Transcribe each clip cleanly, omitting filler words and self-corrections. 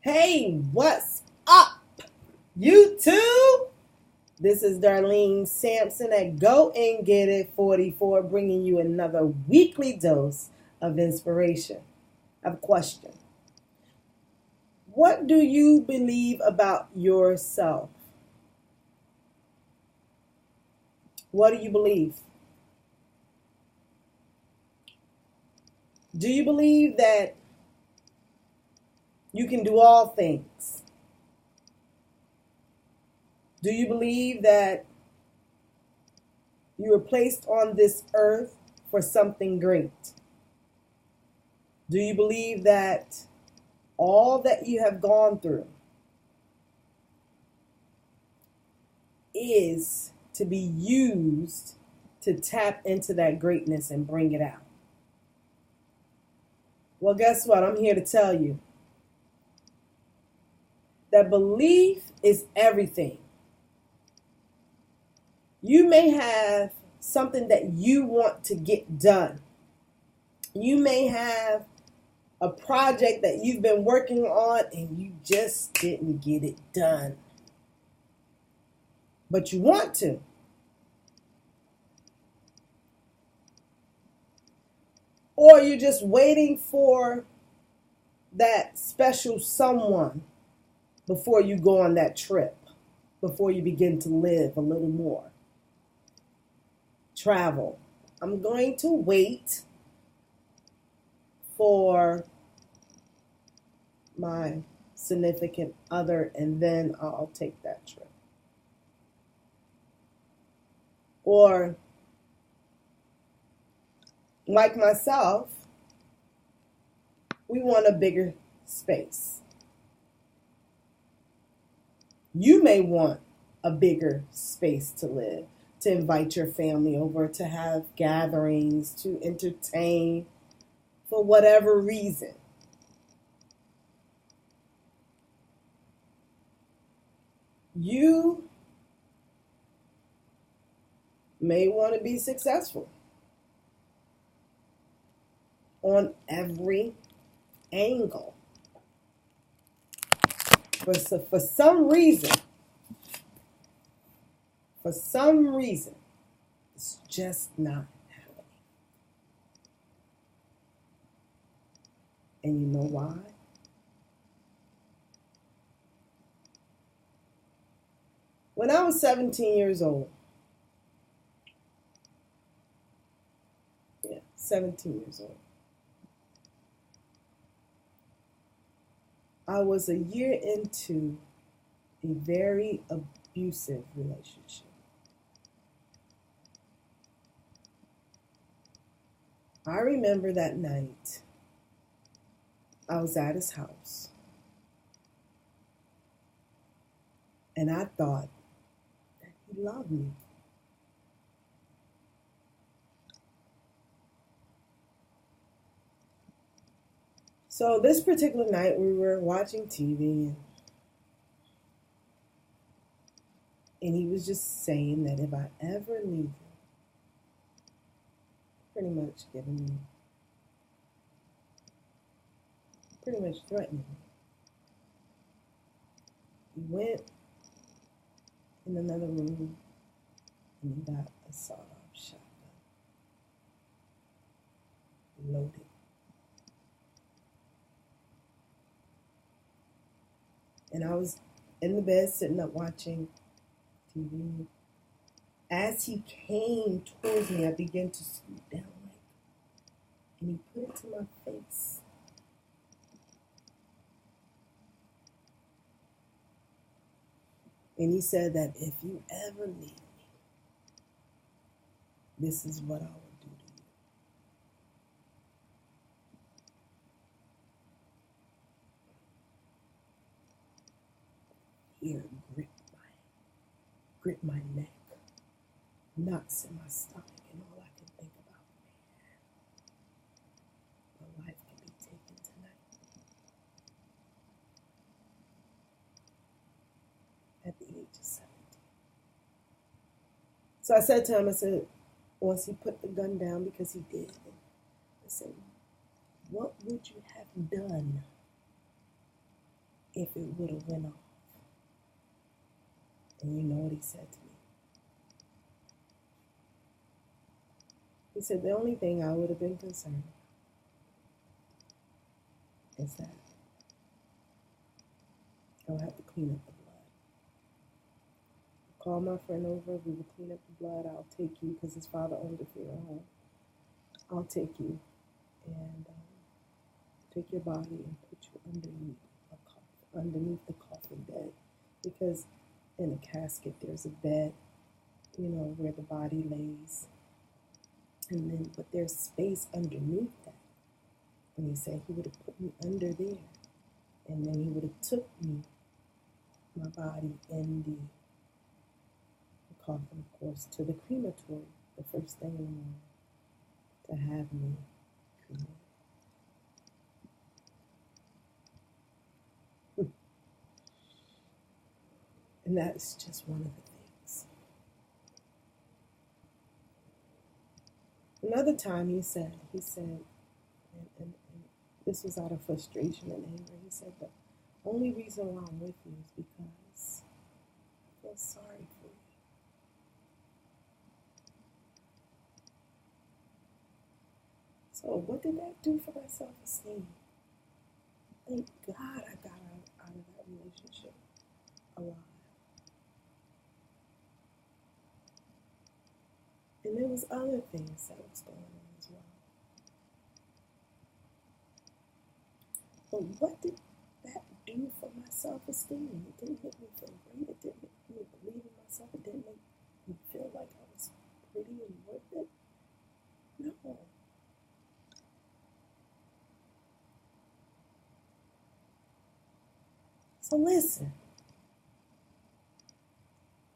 Hey, what's up, YouTube? This is Darlene Sampson at Go and Get It 44, bringing you another weekly dose of inspiration. I have a question. What do you believe about yourself? What do you believe? Do you believe that you can do all things? Do you believe that you were placed on this earth for something great? Do you believe that all that you have gone through is to be used to tap into that greatness and bring it out? Well, guess what? I'm here to tell you that belief is everything. You may have something that you want to get done. You may have a project that you've been working on and you just didn't get it done. But you want to. Or you're just waiting for that special someone before you go on that trip, before you begin to live a little more. Travel. I'm going to wait for my significant other and then I'll take that trip. Or like myself, we want a bigger space. You may want a bigger space to live, to invite your family over, to have gatherings, to entertain for whatever reason. You may want to be successful on every angle. For some reason, it's just not happening. And you know why? When I was 17 years old, 17 years old, I was a year into a very abusive relationship. I remember that night, I was at his house, and I thought that he loved me. So this particular night, we were watching TV, and he was just saying that if I ever leave him, pretty much threatening me. He went in another room and he got a sawed-off shotgun, loaded. And I was in the bed sitting up watching TV. As he came towards me, I began to scoot down and he put it to my face. And he said that if you ever leave me, this is what I will do to you. Fear gripped my neck, knots in my stomach, and all I could think about, my life can be taken tonight. At the age of 17. So I said to him, once he put the gun down, because he did, I said, what would you have done if it would have went off. And you know what he said to me? He said, the only thing I would have been concerned is that I'll have to clean up the blood. I'll call my friend over, we will clean up the blood, I'll take you, because his father owned a funeral home. I'll take you and take your body and put you underneath the coffin bed, because in a casket there's a bed, where the body lays, and then but there's space underneath that. And he said he would have put me under there, and then he would have took my body in the coffin, of course, to the crematory the first thing in the morning to have me cremated. And that's just one of the things. Another time he said, and this was out of frustration and anger, he said, the only reason why I'm with you is because I feel sorry for you. So what did that do for my self-esteem? Thank God I got out of that relationship alive. And there was other things that was going on as well. But what did that do for my self-esteem? It didn't make me feel great. It didn't make me believe in myself. It didn't make me feel like I was pretty and worth it. No. So listen.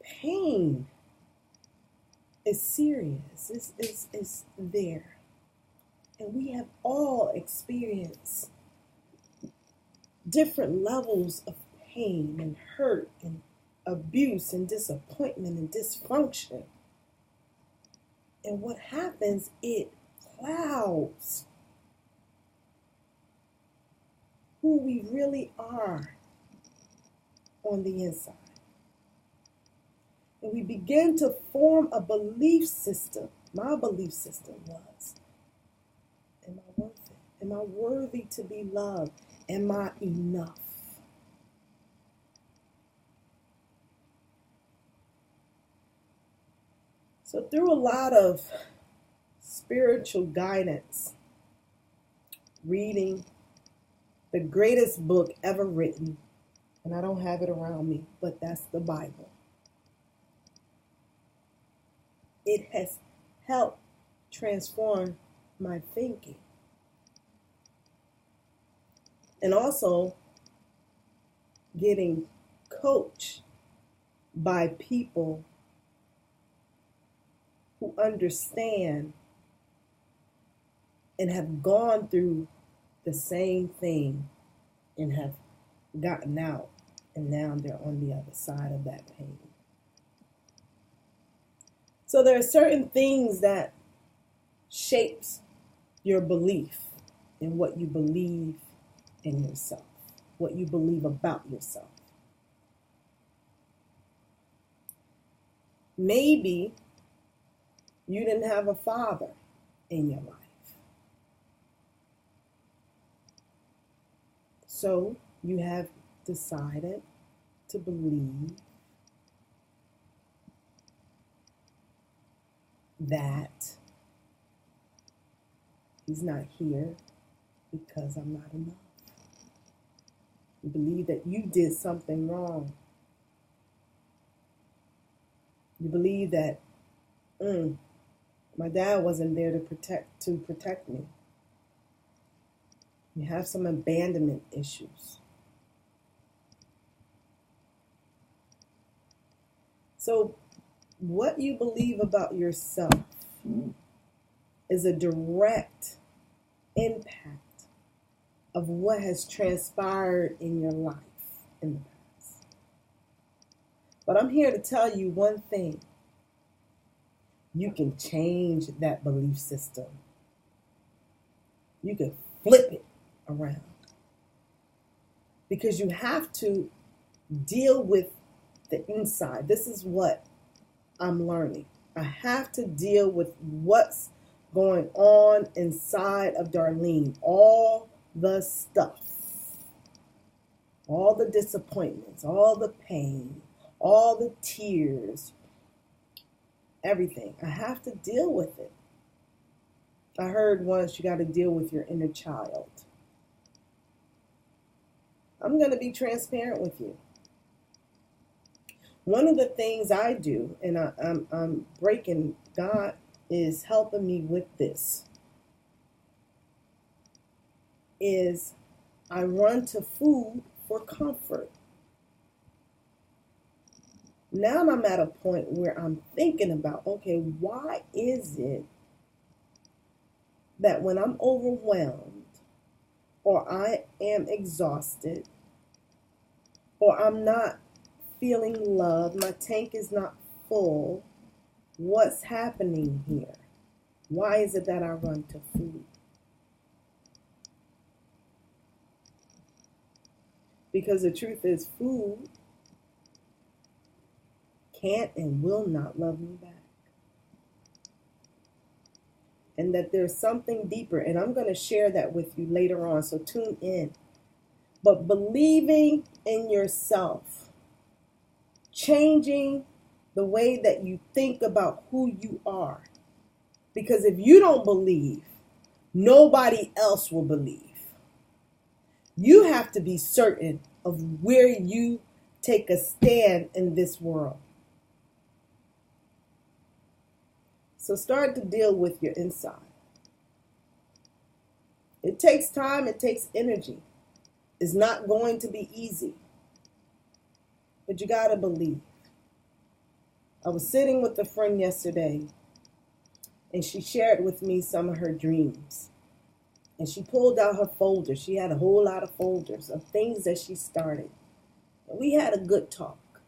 Pain is serious. It's there. And we have all experienced different levels of pain and hurt and abuse and disappointment and dysfunction. And what happens, it clouds who we really are on the inside. And we begin to form a belief system. My belief system was, am I worth it? Am I worthy to be loved? Am I enough? So through a lot of spiritual guidance, reading the greatest book ever written, and I don't have it around me, but that's the Bible. It has helped transform my thinking. And also getting coached by people who understand and have gone through the same thing and have gotten out, and now they're on the other side of that pain. So there are certain things that shapes your belief in what you believe in yourself, what you believe about yourself. Maybe you didn't have a father in your life. So you have decided to believe that he's not here because I'm not enough. You believe that you did something wrong. You believe that my dad wasn't there to protect me. You have some abandonment issues. So what you believe about yourself is a direct impact of what has transpired in your life in the past. But I'm here to tell you one thing. You can change that belief system. You can flip it around. because you have to deal with the inside. This is what I'm learning. I have to deal with what's going on inside of Darlene. All the stuff, all the disappointments, all the pain, all the tears, everything. I have to deal with it. I heard once you got to deal with your inner child. I'm going to be transparent with you. One of the things I do, and I'm breaking, God is helping me with this, is I run to food for comfort. Now I'm at a point where I'm thinking about, okay, why is it that when I'm overwhelmed, or I am exhausted, or I'm not feeling love, my tank is not full, what's happening here? Why is it that I run to food? Because the truth is, food can't and will not love me back. And that there's something deeper, and I'm going to share that with you later on, so tune in. But believing in yourself, changing the way that you think about who you are. Because if you don't believe, nobody else will believe. You have to be certain of where you take a stand in this world. So start to deal with your inside. It takes time, it takes energy. It's not going to be easy. But you got to believe. I was sitting with a friend yesterday, and she shared with me some of her dreams. And she pulled out her folder. She had a whole lot of folders of things that she started. And we had a good talk.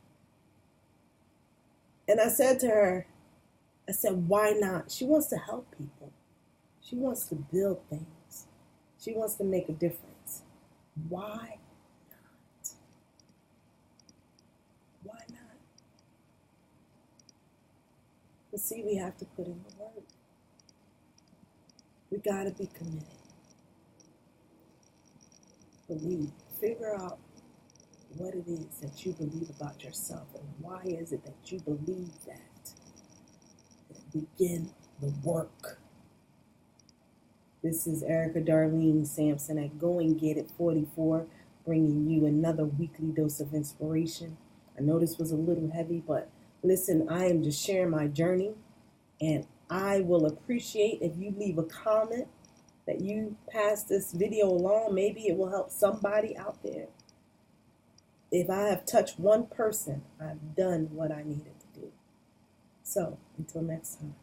And I said to her, I said, why not? She wants to help people. She wants to build things. She wants to make a difference. Why not? Why not? But see, we have to put in the work. We got to be committed. Believe. Figure out what it is that you believe about yourself, and why is it that you believe that. Begin the work. This is Erica Darlene Sampson at Go and Get It 44, bringing you another weekly dose of inspiration. I know this was a little heavy, but listen, I am just sharing my journey, and I will appreciate if you leave a comment, that you pass this video along. Maybe it will help somebody out there. If I have touched one person, I've done what I needed to do. So, until next time.